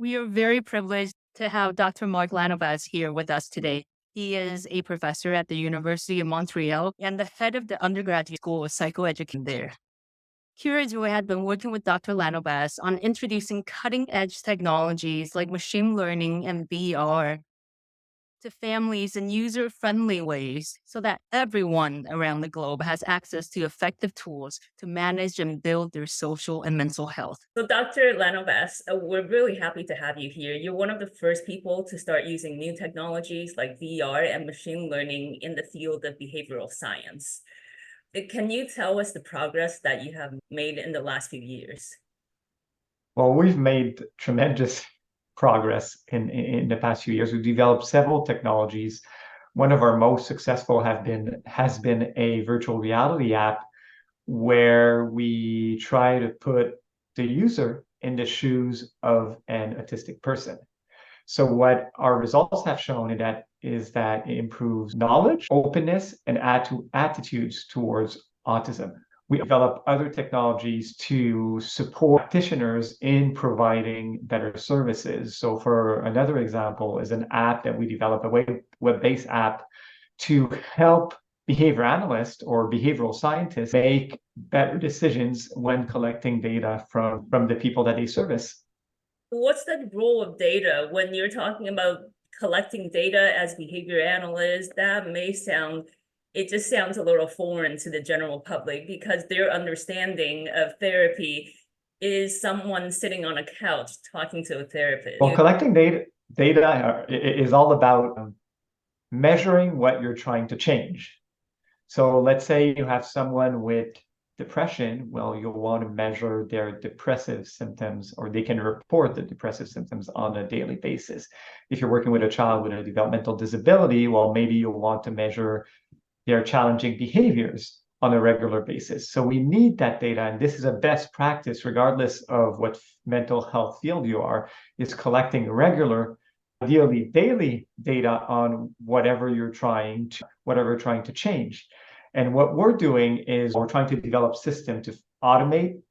We are very privileged to have Dr. Marc Lanovaz here with us today. He is a professor at the University of Montreal and the head of the undergraduate school of psychoeducation there. curaJOY had been working with Dr. Lanovaz on introducing cutting-edge technologies like machine learning and VR to families in user-friendly ways so that everyone around the globe has access to effective tools to manage and build their social and mental health. So Dr. Lanovaz, we're really happy to have you here. You're one of the first people to start using new technologies like VR and machine learning in the field of behavioral science. Can you tell us the progress that you have made in the last few years? Well, we've made tremendous progress in the past few years. We've developed several technologies. One of our most successful has been a virtual reality app where we try to put the user in the shoes of an autistic person. So what our results have shown is that it improves knowledge, openness, and attitudes towards autism. We develop other technologies to support practitioners in providing better services. So for another example is an app that we develop, a web-based app to help behavior analysts or behavioral scientists make better decisions when collecting data from the people that they service. What's the role of data when you're talking about collecting data as behavior analysts? It just sounds a little foreign to the general public because their understanding of therapy is someone sitting on a couch talking to a therapist. Well, collecting data is all about measuring what you're trying to change. So let's say you have someone with depression, well, you'll want to measure their depressive symptoms, or they can report the depressive symptoms on a daily basis. If you're working with a child with a developmental disability, well, maybe you'll want to measure their challenging behaviors on a regular basis. So we need that data, and this is a best practice, regardless of what mental health field you are, is collecting regular, ideally daily data on whatever you're trying to change. And what we're doing is we're trying to develop systems to automate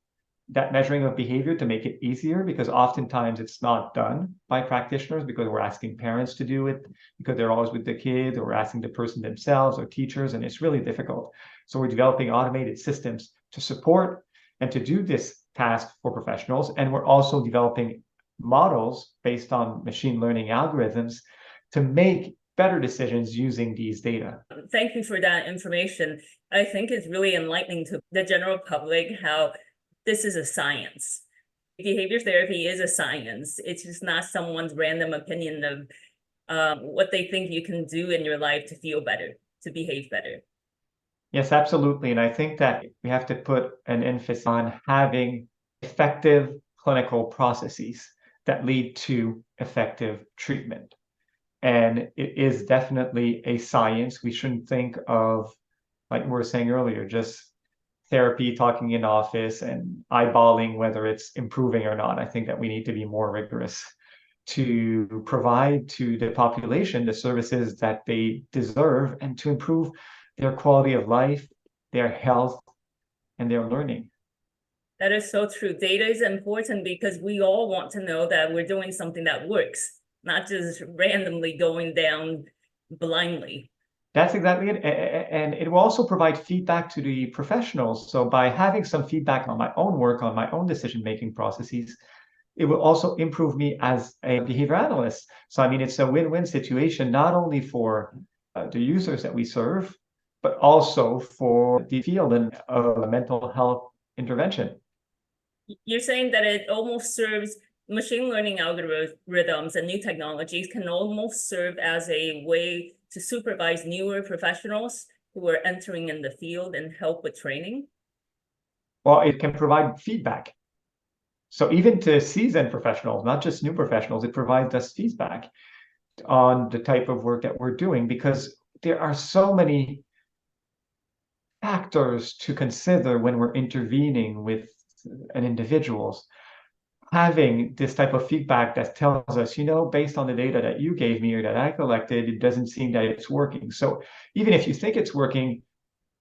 that measuring of behavior to make it easier, because oftentimes it's not done by practitioners because we're asking parents to do it because they're always with the kid, or we're asking the person themselves or teachers, and it's really difficult. So we're developing automated systems to support and to do this task for professionals. And we're also developing models based on machine learning algorithms to make better decisions using these data. Thank you for that information. I think it's really enlightening to the general public how this is a science. Behavior therapy is a science. It's just not someone's random opinion of what they think you can do in your life to feel better, to behave better. Yes, absolutely. And I think that we have to put an emphasis on having effective clinical processes that lead to effective treatment. And it is definitely a science. We shouldn't think of, like we were saying earlier, just therapy, talking in office and eyeballing whether it's improving or not. I think that we need to be more rigorous to provide to the population the services that they deserve and to improve their quality of life, their health, and their learning. That is so true. Data is important because we all want to know that we're doing something that works, not just randomly going down blindly. That's exactly it. And it will also provide feedback to the professionals. So by having some feedback on my own work, on my own decision-making processes, it will also improve me as a behavior analyst. So, I mean, it's a win-win situation, not only for the users that we serve, but also for the field of mental health intervention. You're saying that it almost serves machine learning algorithms and new technologies can almost serve as a way to supervise newer professionals who are entering in the field and help with training? Well, it can provide feedback. So even to seasoned professionals, not just new professionals, it provides us feedback on the type of work that we're doing, because there are so many factors to consider when we're intervening with an individual's. Having this type of feedback that tells us, based on the data that you gave me or that I collected, it doesn't seem that it's working. So even if you think it's working,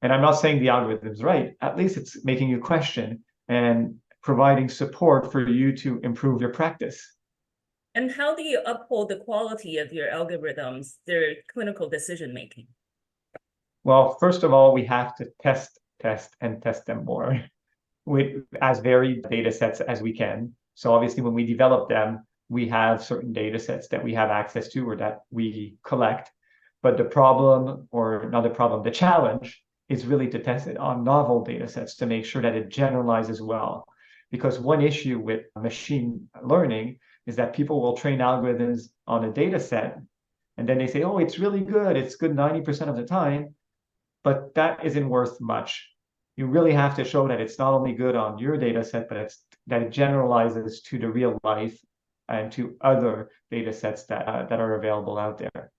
and I'm not saying the algorithm's right, at least it's making you question and providing support for you to improve your practice. And how do you uphold the quality of your algorithms, their clinical decision making? Well, first of all, we have to and test them more with as varied data sets as we can. So obviously, when we develop them, we have certain data sets that we have access to or that we collect. But the problem, or not the problem, the challenge is really to test it on novel data sets to make sure that it generalizes well. Because one issue with machine learning is that people will train algorithms on a data set and then they say, oh, it's really good. It's good 90% of the time, but that isn't worth much. You really have to show that it's not only good on your data set, but that it generalizes to the real life and to other data sets that are available out there.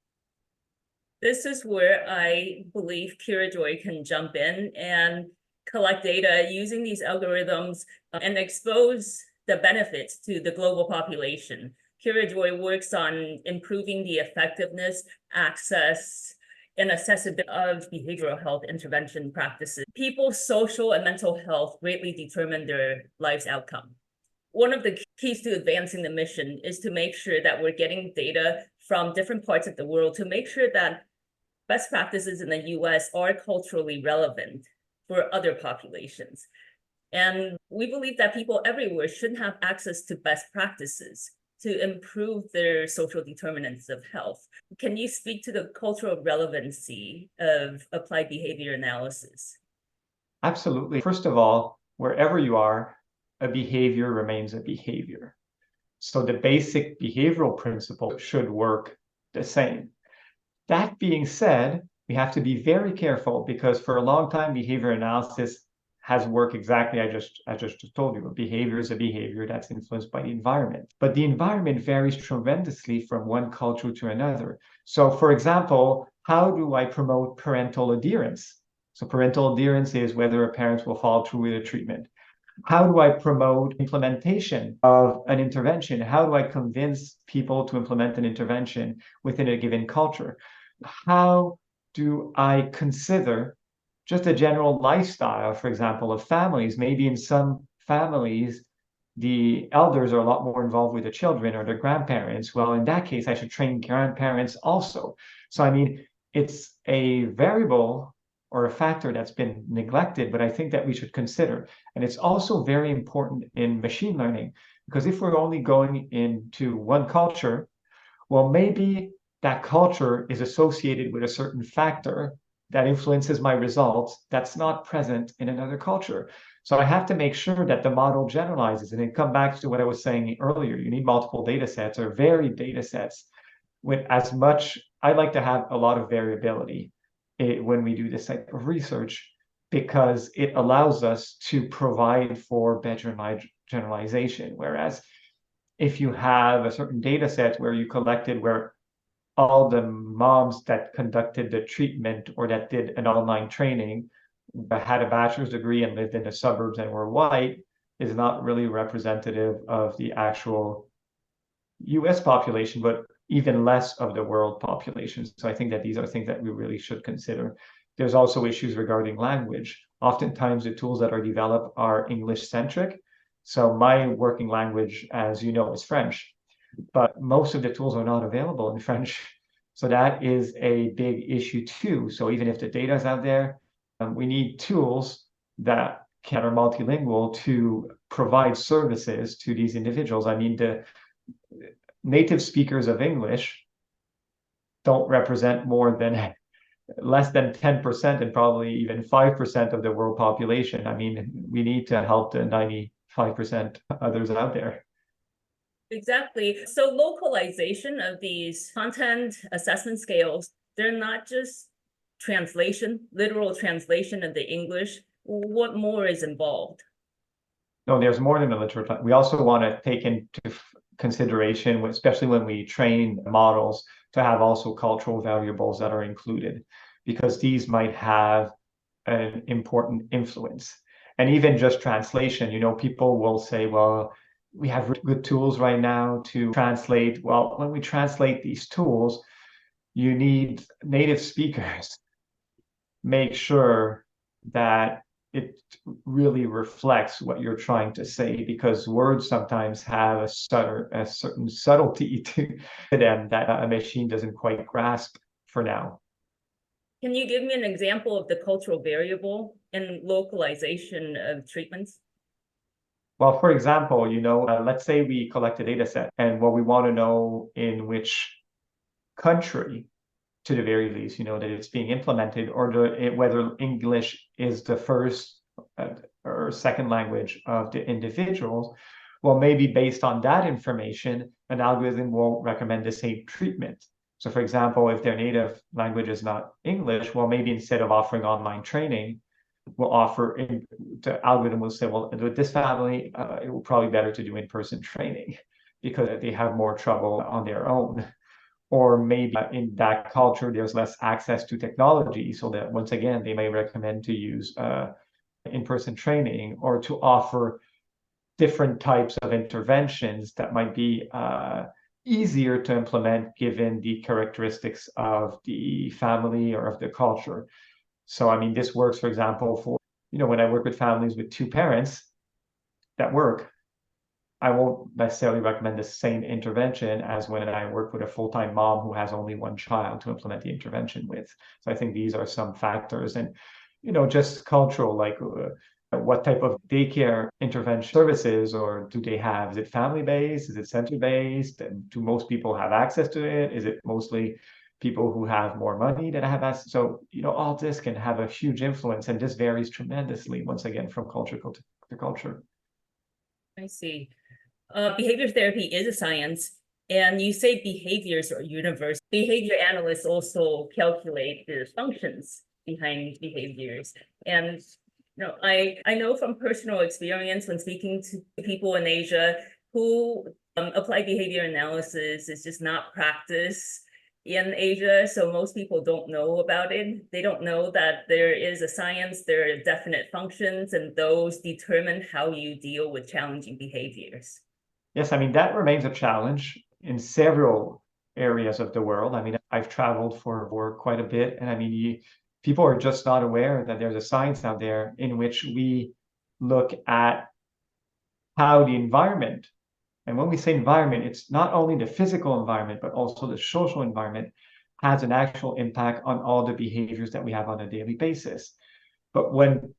This is where I believe curaJOY can jump in and collect data using these algorithms and expose the benefits to the global population. curaJOY works on improving the effectiveness, access, and accessibility of behavioral health intervention practices. People's social and mental health greatly determine their life's outcome. One of the keys to advancing the mission is to make sure that we're getting data from different parts of the world to make sure that best practices in the US are culturally relevant for other populations. And we believe that people everywhere should have access to best practices to improve their social determinants of health. Can you speak to the cultural relevancy of applied behavior analysis? Absolutely. First of all, wherever you are, a behavior remains a behavior. So the basic behavioral principle should work the same. That being said, we have to be very careful because for a long time, behavior analysis has worked exactly I just told you. Behavior is a behavior that's influenced by the environment. But the environment varies tremendously from one culture to another. So for example, how do I promote parental adherence? So parental adherence is whether a parent will follow through with a treatment. How do I promote implementation of an intervention? How do I convince people to implement an intervention within a given culture? How do I consider just a general lifestyle, for example, of families? Maybe in some families, the elders are a lot more involved with the children or their grandparents. Well, in that case, I should train grandparents also. So, I mean, it's a variable or a factor that's been neglected, but I think that we should consider. And it's also very important in machine learning because if we're only going into one culture, well, maybe that culture is associated with a certain factor that influences my results that's not present in another culture. So I have to make sure that the model generalizes. And it comes back to what I was saying earlier. You need multiple data sets or varied data sets with as much, I like to have a lot of variability when we do this type of research because it allows us to provide for better generalization. Whereas if you have a certain data set where you collected where all the moms that conducted the treatment or that did an online training had a bachelor's degree and lived in the suburbs and were white is not really representative of the actual US population, but even less of the world population. So I think that these are things that we really should consider. There's also issues regarding language. Oftentimes the tools that are developed are English centric. So my working language, as you know, is French, but most of the tools are not available in French. So that is a big issue too. So even if the data is out there, we need tools that are multilingual to provide services to these individuals. I mean, the native speakers of English don't represent more than less than 10% and probably even 5% of the world population. I mean, we need to help the 95% others out there. Exactly. So localization of these content assessment scales, they're not just translation, literal translation of the English. What more is involved? No, there's more than a literal. We also want to take into consideration, especially when we train models, to have also cultural variables that are included, because these might have an important influence. And even just translation, people will say, well, we have good tools right now to translate. Well, when we translate these tools, you need native speakers. Make sure that it really reflects what you're trying to say, because words sometimes have a certain subtlety to them that a machine doesn't quite grasp for now. Can you give me an example of the cultural variable and localization of treatments? Well, for example, let's say we collect a data set and what we want to know in which country, to the very least, that it's being implemented, or whether English is the first or second language of the individuals. Well, maybe based on that information, an algorithm will recommend the same treatment. So, for example, if their native language is not English, well, maybe instead of offering online training, the algorithm will say, well, with this family, it will probably be better to do in-person training because they have more trouble on their own. Or maybe in that culture, there's less access to technology, so that once again, they may recommend to use in-person training, or to offer different types of interventions that might be easier to implement given the characteristics of the family or of the culture. So, I mean, this works, for example, for, when I work with families with two parents that work, I won't necessarily recommend the same intervention as when I work with a full-time mom who has only one child to implement the intervention with. So I think these are some factors, and, just cultural, like what type of daycare intervention services, or do they have? Is it family-based? Is it center-based? And do most people have access to it? Is it mostly people who have more money that have access? So, all this can have a huge influence, and this varies tremendously, once again, from culture to culture. I see. Behavior therapy is a science, and you say behaviors are universal. Behavior analysts also calculate the functions behind behaviors. And I know from personal experience when speaking to people in Asia who applied behavior analysis is just not practiced in Asia, so most people don't know about it. They don't know that there is a science, there are definite functions, and those determine how you deal with challenging behaviors. Yes, I mean, that remains a challenge in several areas of the world. I mean, I've traveled for work quite a bit, and I mean, people are just not aware that there's a science out there in which we look at how the environment, and when we say environment, it's not only the physical environment, but also the social environment, has an actual impact on all the behaviors that we have on a daily basis. But when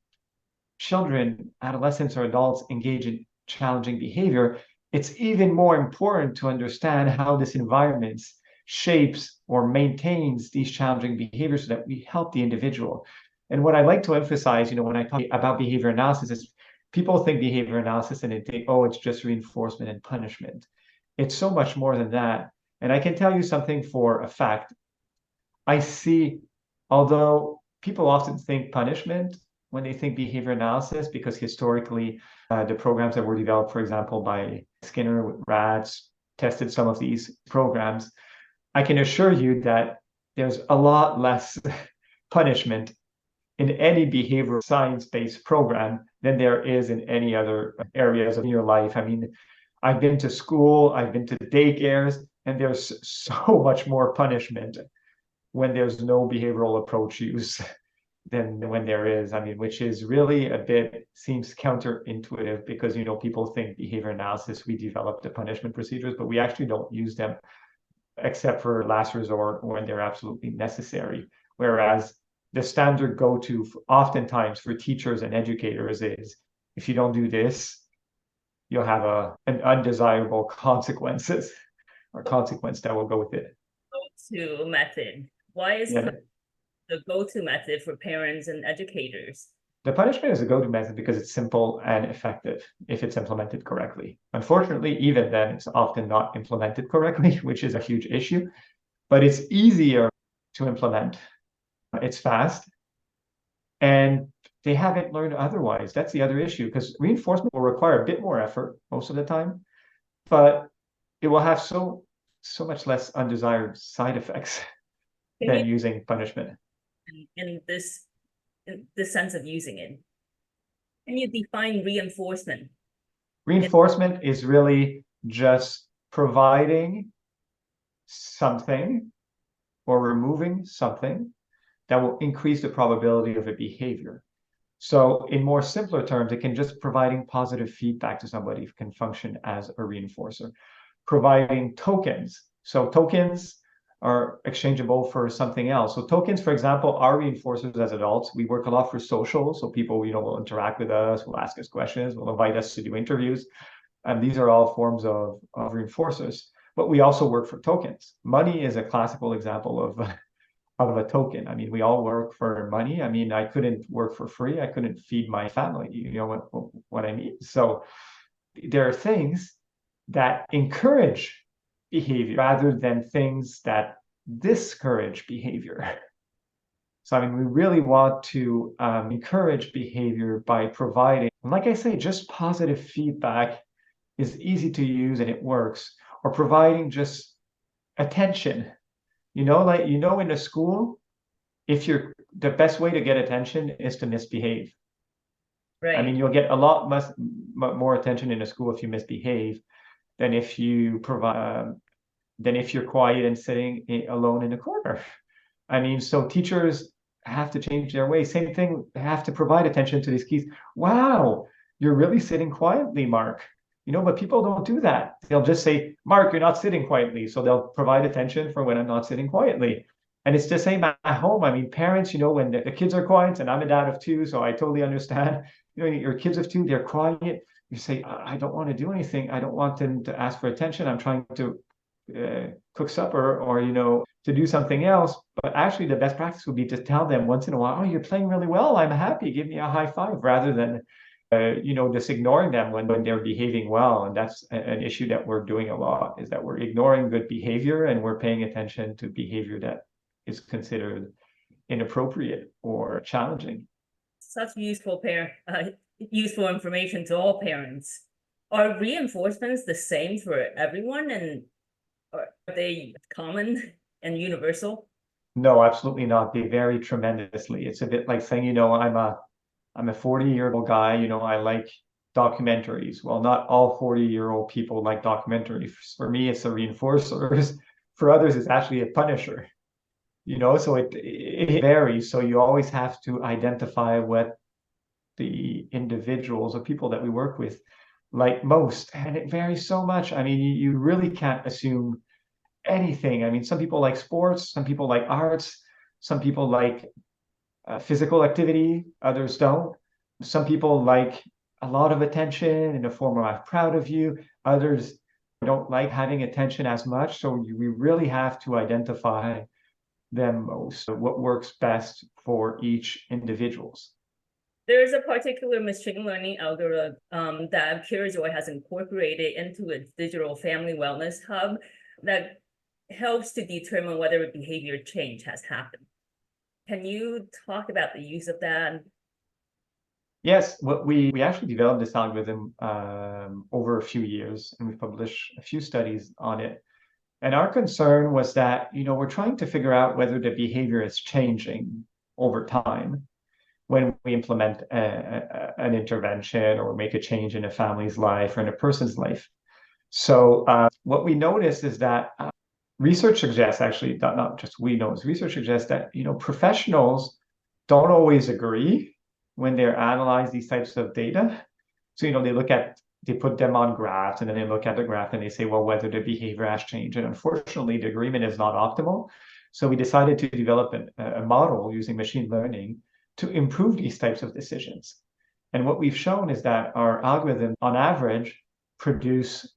children, adolescents, or adults engage in challenging behavior, it's even more important to understand how this environment shapes or maintains these challenging behaviors so that we help the individual. And what I like to emphasize, when I talk about behavior analysis, is people think behavior analysis and they think, oh, it's just reinforcement and punishment. It's so much more than that. And I can tell you something for a fact. I see, although people often think punishment when they think behavior analysis, because historically, the programs that were developed, for example, by Skinner with rats, tested some of these programs. I can assure you that there's a lot less punishment in any behavioral science-based program than there is in any other areas of your life. I mean, I've been to school, I've been to daycares, and there's so much more punishment when there's no behavioral approach used than when there is. I mean, which is really seems counterintuitive, because, people think behavior analysis, we develop the punishment procedures, but we actually don't use them except for last resort when they're absolutely necessary. Whereas the standard go-to oftentimes for teachers and educators is, if you don't do this, you'll have an undesirable consequences or consequence that will go with it. Go-to method. Why is the go-to method for parents and educators? The punishment is a go-to method because it's simple and effective if it's implemented correctly. Unfortunately, even then, it's often not implemented correctly, which is a huge issue, but it's easier to implement. It's fast, and they haven't learned otherwise. That's the other issue, because reinforcement will require a bit more effort most of the time, but it will have so much less undesired side effects than using punishment. In this sense of using it, can you define reinforcement? Reinforcement is really just providing something or removing something that will increase the probability of a behavior. So in more simpler terms, it can just providing positive feedback to somebody can function as a reinforcer. Providing tokens. So tokens are exchangeable for something else. So tokens, for example, are reinforcers as adults. We work a lot for social. So people, will interact with us, will ask us questions, will invite us to do interviews. And these are all forms of reinforcers. But we also work for tokens. Money is a classical example of a token. I mean, we all work for money. I mean, I couldn't work for free. I couldn't feed my family. You know what I mean? So there are things that encourage behavior rather than things that discourage behavior. So, I mean, we really want to encourage behavior by providing, like I say, just positive feedback is easy to use and it works, or providing just attention. Like, in a school, the best way to get attention is to misbehave. I mean, Right. you'll get a lot more attention in a school if you misbehave than if you're quiet and sitting alone in a corner. I mean, so teachers have to change their ways. Same thing, have to provide attention to these kids. Wow, you're really sitting quietly, Mark. But people don't do that. They'll just say, Mark, you're not sitting quietly. So they'll provide attention for when I'm not sitting quietly. And it's the same at home. I mean, parents, when the kids are quiet, and I'm a dad of two, so I totally understand. Your kids of two, they're quiet. You say, I don't want to do anything. I don't want them to ask for attention. I'm trying to cook supper or, to do something else. But actually, the best practice would be to tell them once in a while, oh, you're playing really well. I'm happy. Give me a high five rather than just ignoring them when they're behaving well. And that's an issue that we're doing a lot, is that we're ignoring good behavior and we're paying attention to behavior that is considered inappropriate or challenging. Such useful information to all parents. Are reinforcements the same for everyone, and are they common and universal? No, absolutely not. They vary tremendously. It's a bit like saying, I'm a 40-year-old guy, I like documentaries. Well, not all 40-year-old people like documentaries. For me, it's a reinforcer. For others, it's actually a punisher. So it varies. So you always have to identify what the individuals or people that we work with like most. And it varies so much. I mean, you really can't assume anything. I mean, some people like sports, some people like arts, some people like physical activity, others don't. Some people like a lot of attention in the form of I'm proud of you. Others don't like having attention as much. So we really have to identify them most, what works best for each individuals. There's a particular machine learning algorithm that curaJOY has incorporated into its digital family wellness hub that helps to determine whether a behavior change has happened. Can you talk about the use of that? Yes, what we actually developed this algorithm over a few years, and we published a few studies on it. And our concern was that, we're trying to figure out whether the behavior is changing over time when we implement an intervention or make a change in a family's life or in a person's life. So what we noticed is that research suggests, actually, not just we know, research suggests that, professionals don't always agree when they're analyze these types of data. So, they put them on graphs and then they look at the graph and they say, well, whether the behavior has changed. And unfortunately, the agreement is not optimal. So we decided to develop a model using machine learning to improve these types of decisions. And what we've shown is that our algorithms, on average, produce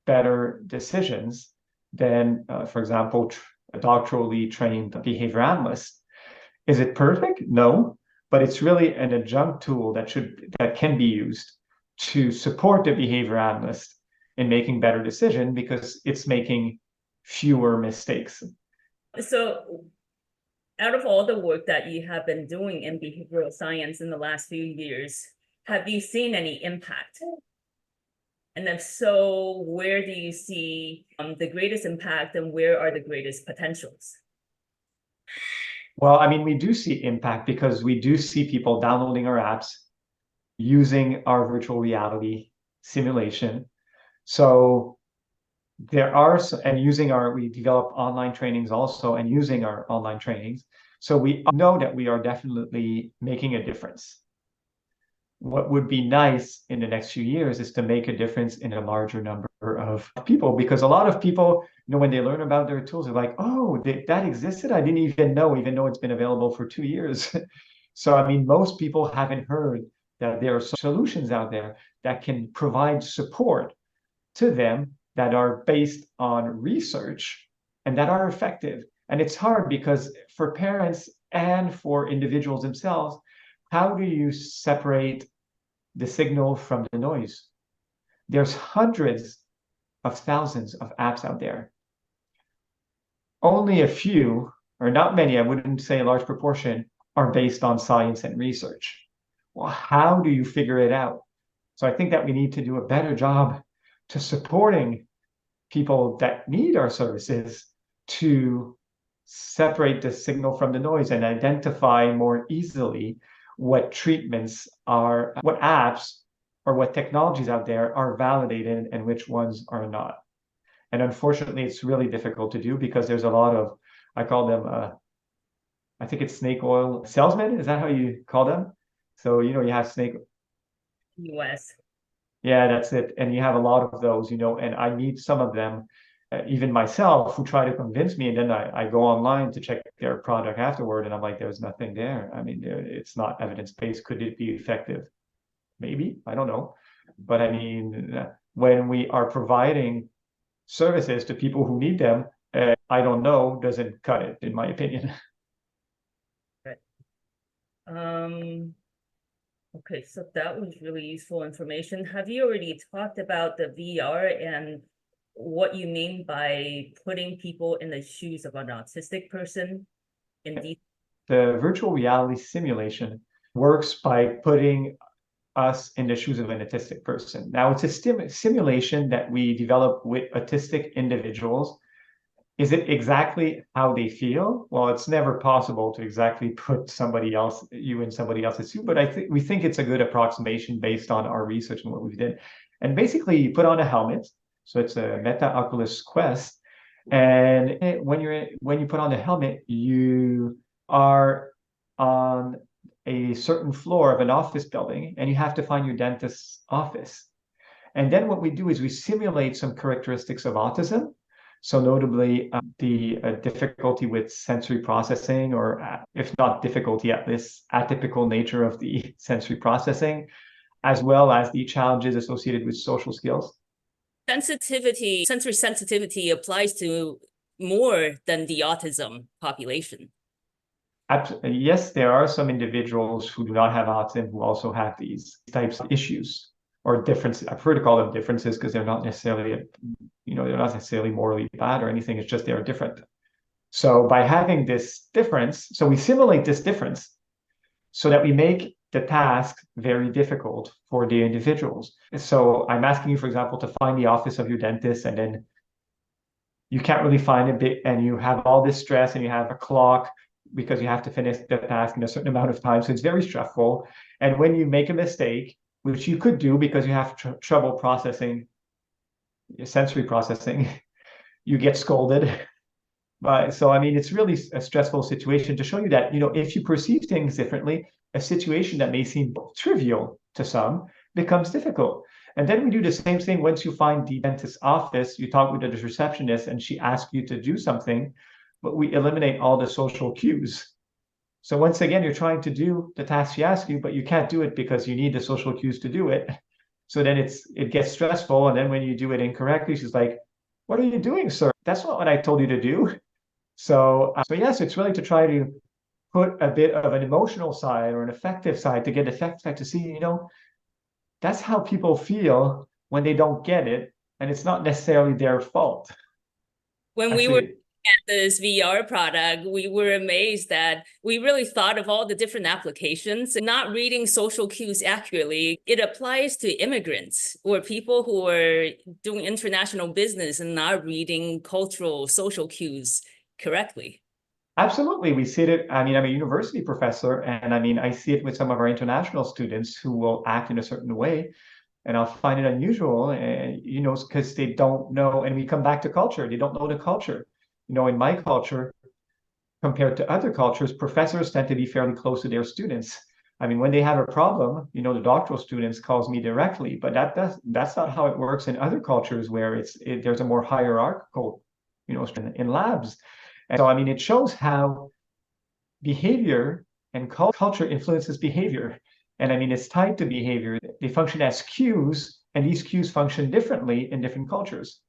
better decisions than, for example, a doctorally trained behavior analyst. Is it perfect? No, but it's really an adjunct tool that can be used to support the behavior analyst in making better decision because it's making fewer mistakes. So out of all the work that you have been doing in behavioral science in the last few years, have you seen any impact? And if so, where do you see the greatest impact and where are the greatest potentials? Well, I mean, we do see impact because we do see people downloading our apps, using our virtual reality simulation. So we develop online trainings also, and using our online trainings. So we know that we are definitely making a difference. What would be nice in the next few years is to make a difference in a larger number of people, because a lot of people, when they learn about their tools, they're like, oh, that existed? I didn't even know it's been available for 2 years. So, I mean, most people haven't heard that there are solutions out there that can provide support to them that are based on research and that are effective. And it's hard because for parents and for individuals themselves, how do you separate the signal from the noise? There's hundreds of thousands of apps out there. Only a few, or not many, I wouldn't say a large proportion, are based on science and research. Well, how do you figure it out? So I think that we need to do a better job to supporting people that need our services to separate the signal from the noise and identify more easily what treatments are, what apps or what technologies out there are validated and which ones are not. And unfortunately, it's really difficult to do because there's a lot of, I call them, I think it's snake oil salesmen. Is that how you call them? So, you have snake. US. Yeah, that's it. And you have a lot of those, and I meet some of them, even myself, who try to convince me. And then I go online to check their product afterward. And I'm like, there's nothing there. I mean, it's not evidence-based. Could it be effective? Maybe. I don't know. But I mean, when we are providing services to people who need them, I don't know, doesn't cut it, in my opinion. Right. Okay, so that was really useful information. Have you already talked about the VR and what you mean by putting people in the shoes of an autistic person in these? The virtual reality simulation works by putting us in the shoes of an autistic person. Now, it's a simulation that we develop with autistic individuals. Is it exactly how they feel? Well, it's never possible to exactly put you in somebody else's shoe, but we think it's a good approximation based on our research and what we've done. And basically, you put on a helmet, so it's a Meta Oculus Quest, and when you put on the helmet, you are on a certain floor of an office building, and you have to find your dentist's office. And then what we do is we simulate some characteristics of autism. So notably, the difficulty with sensory processing, or if not difficulty, at least atypical nature of the sensory processing, as well as the challenges associated with social skills. Sensory sensitivity applies to more than the autism population. Yes, there are some individuals who do not have autism who also have these types of issues or differences. I prefer to call them differences because they're not necessarily, they're not necessarily morally bad or anything. It's just they're different. So by having this difference, so we simulate this difference so that we make the task very difficult for the individuals. So I'm asking you, for example, to find the office of your dentist, and then you can't really find it, and you have all this stress, and you have a clock because you have to finish the task in a certain amount of time. So it's very stressful. And when you make a mistake, which you could do because you have trouble processing, sensory processing, you get scolded. So, I mean, it's really a stressful situation to show you that, if you perceive things differently, a situation that may seem trivial to some becomes difficult. And then we do the same thing once you find the dentist's office, you talk with the receptionist and she asks you to do something, but we eliminate all the social cues. So once again, you're trying to do the task she asks you, but you can't do it because you need the social cues to do it. So then it gets stressful. And then when you do it incorrectly, she's like, "What are you doing, sir? That's not what I told you to do." So yes, it's really to try to put a bit of an emotional side or an affective side to get effective side to see, that's how people feel when they don't get it. And it's not necessarily their fault. When we were at this VR product, we were amazed that we really thought of all the different applications, not reading social cues accurately. It applies to immigrants or people who are doing international business and not reading cultural social cues correctly. Absolutely. We see it. I mean, I'm a university professor, and I mean, I see it with some of our international students who will act in a certain way. And I'll find it unusual, and because they don't know. And we come back to culture. They don't know the culture. In my culture, compared to other cultures, professors tend to be fairly close to their students. I mean, when they have a problem, the doctoral students calls me directly, but that's not how it works in other cultures where there's a more hierarchical, in labs. And so, I mean, it shows how behavior and culture influences behavior. And I mean, it's tied to behavior. They function as cues, and these cues function differently in different cultures.